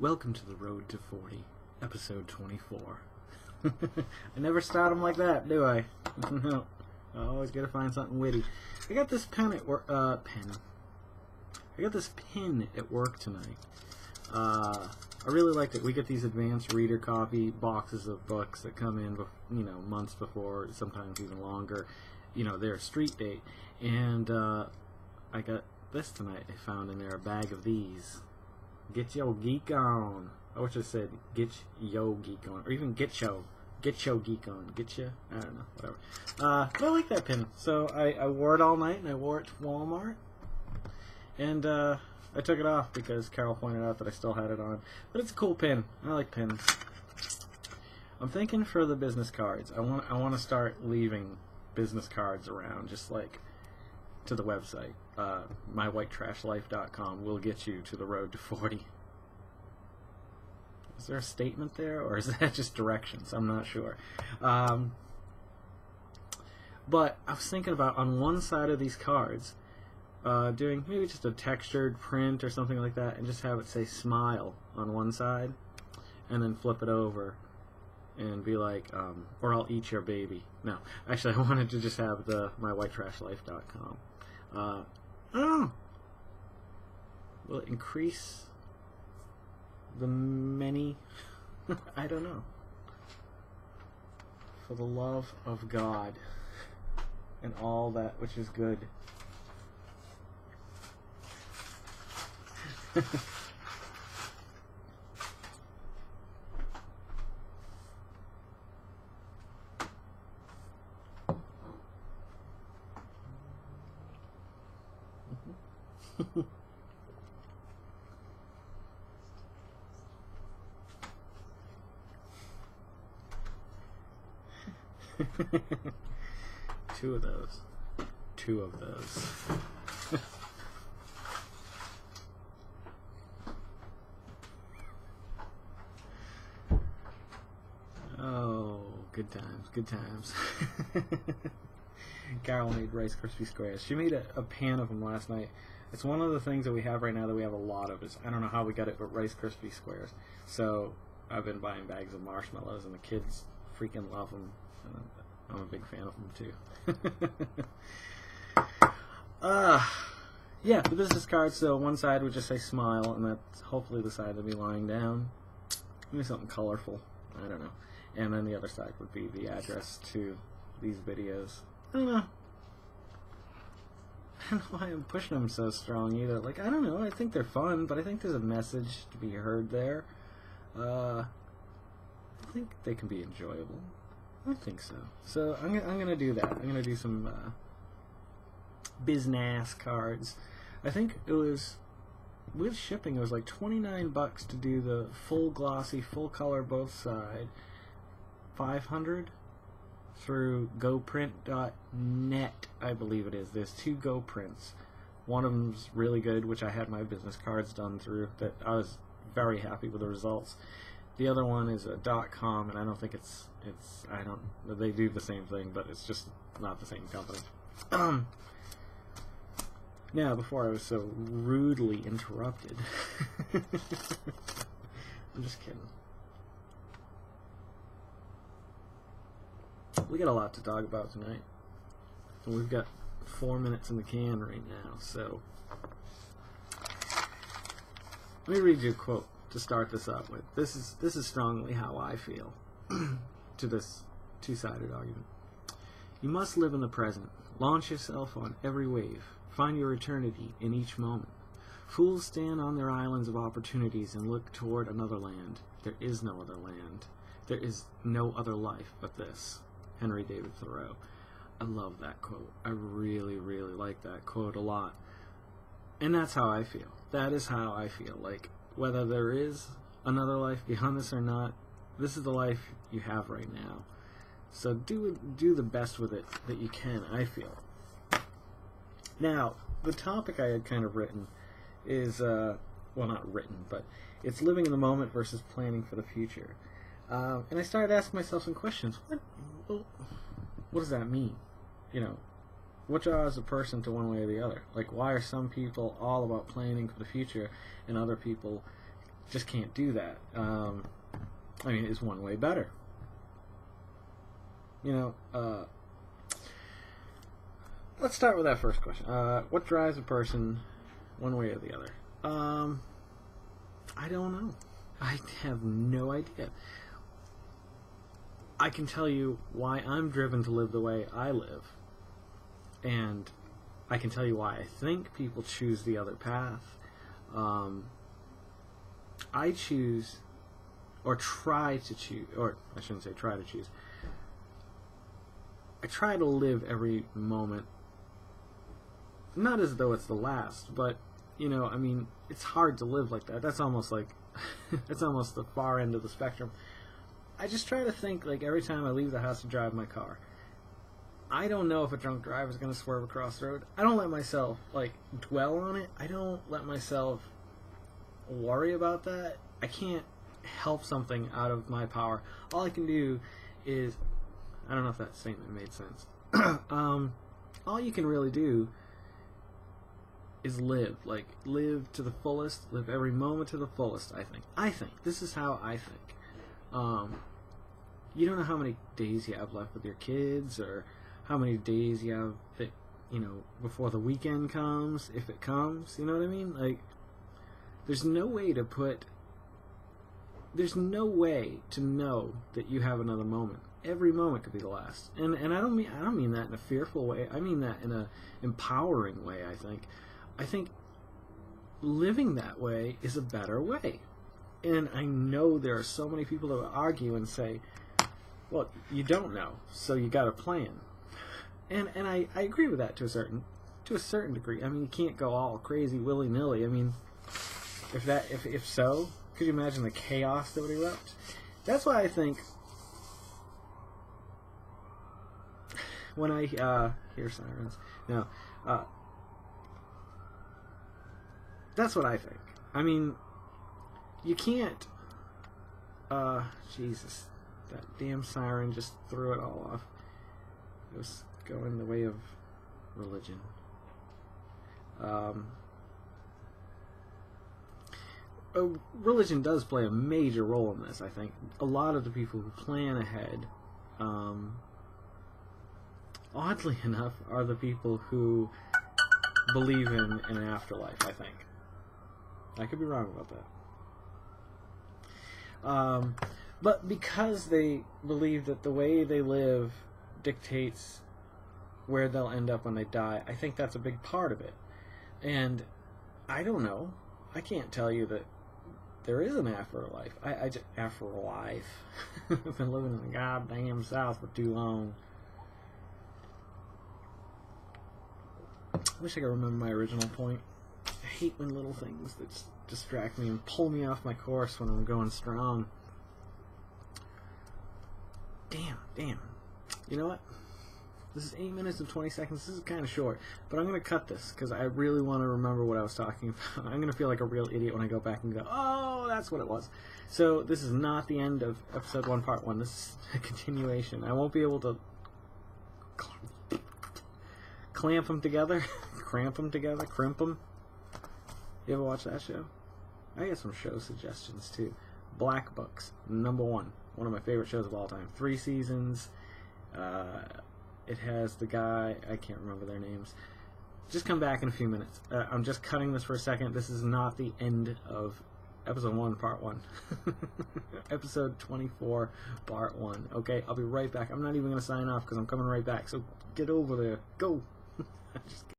Welcome to the Road to 40, episode 24. I never start them like that, do I? No. I always gotta find something witty. I got this pen at work. I got this pin at work tonight. I really liked it. We get these advanced reader copy boxes of books that come in, months before, sometimes even longer. Their street date. And I got this tonight. I found in there a bag of these. Get yo geek on. I wish I said get yo geek on, or even get yo geek on. Get ya? I don't know, whatever. But I like that pin, so I wore it all night, and I wore it to Walmart, and I took it off because Carol pointed out that I still had it on. But it's a cool pin. I like pins. I'm thinking for the business cards. I want to start leaving business cards around, just like to the website. MyWhiteTrashLife.com will get you to the road to 40. Is there a statement there, or is that just directions? I'm not sure. But I was thinking about, on one side of these cards, doing maybe just a textured print or something like that, and just have it say smile on one side, and then flip it over and be like, or I'll eat your baby. No, actually I wanted to just have the MyWhiteTrashLife.com. I don't know. Will it increase the many? I don't know. For the love of God and all that which is good. Two of those. Oh, good times. Carol made Rice Krispie Squares. She made a pan of them last night. It's one of the things that we have right now that we have a lot of. I don't know how we got it, but Rice Krispie Squares. So I've been buying bags of marshmallows, and the kids freaking love them. I'm a big fan of them too. Yeah, the business card. So one side would just say smile, and that's hopefully the side would be lying down. Maybe something colorful. I don't know. And then the other side would be the address to these videos. I don't know. I don't know why I'm pushing them so strong either. Like, I don't know. I think they're fun, but I think there's a message to be heard there. I think they can be enjoyable. I think so. So I'm gonna do that. I'm gonna do some business cards. I think it was, with shipping, it was like $29 to do the full glossy, full color both side. $500 through GoPrint.net, I believe it is. There's two GoPrints. One of them's really good, which I had my business cards done through. That I was very happy with the results. The other one is a .com, and I don't think they do the same thing, but it's just not the same company. Now, before I was so rudely interrupted, I'm just kidding. We got a lot to talk about tonight. And we've got 4 minutes in the can right now, so let me read you a quote to start this up with. This is strongly how I feel to this two-sided argument. You must live in the present. Launch yourself on every wave. Find your eternity in each moment. Fools stand on their islands of opportunities and look toward another land. There is no other land. There is no other life but this. Henry David Thoreau. I love that quote. I really, really like that quote a lot. And that's how I feel. That is how I feel. Like, whether there is another life beyond this or not, this is the life you have right now. So do the best with it that you can, I feel. Now, the topic I had kind of written is, well, not written, but it's living in the moment versus planning for the future. And I started asking myself some questions. What does that mean? What draws a person to one way or the other? Like, why are some people all about planning for the future and other people just can't do that. I mean, is one way better? You know, let's start with that first question. What drives a person one way or the other? I don't know. I have no idea. I can tell you why I'm driven to live the way I live. And I can tell you why I think people choose the other path. I choose, or try to choose, or I shouldn't say try to choose. I try to live every moment, not as though it's the last, but, you know, I mean, it's hard to live like that. That's almost like, that's almost the far end of the spectrum. I just try to think, like, every time I leave the house to drive my car, I don't know if a drunk driver is going to swerve across the road. I don't let myself, like, dwell on it. I don't let myself worry about that. I can't help something out of my power. All I can do is, I don't know if that statement made sense. All you can really do is live. Like, live to the fullest, live every moment to the fullest, I think. This is how I think. You don't know how many days you have left with your kids, or how many days you have that, you know, before the weekend comes, if it comes, you know what I mean? Like, there's no way to know that you have another moment. Every moment could be the last. And I don't mean that in a fearful way. I mean that in a empowering way, I think living that way is a better way. And I know there are so many people that will argue and say, well, you don't know, so you got a plan. And I agree with that to a certain degree. I mean, you can't go all crazy willy-nilly. I mean, if so, could you imagine the chaos that would erupt? That's why I think when I hear sirens, no, that's what I think. I mean, you can't, Jesus, that damn siren just threw it all off. It was going the way of religion. Religion does play a major role in this, I think. A lot of the people who plan ahead, oddly enough, are the people who believe in an afterlife, I think. I could be wrong about that. But because they believe that the way they live dictates where they'll end up when they die, I think that's a big part of it. And I don't know. I can't tell you that there is an afterlife. Afterlife. I've been living in the goddamn South for too long. I wish I could remember my original point. I hate when little things that just distract me and pull me off my course when I'm going strong. Damn. You know what? This is 8 minutes and 20 seconds. This is kind of short, but I'm going to cut this because I really want to remember what I was talking about. I'm going to feel like a real idiot when I go back and go, oh, that's what it was. So this is not the end of episode 1, part 1. This is a continuation. I won't be able to clamp them together, crimp them. You ever watch that show? I got some show suggestions too. Black Books, #1. One of my favorite shows of all time. 3 seasons. It has the guy, I can't remember their names. Just come back in a few minutes. I'm just cutting this for a second. This is not the end of episode 1, part 1. Episode 24, part 1. Okay, I'll be right back. I'm not even going to sign off because I'm coming right back. So get over there. Go. I'm just kidding.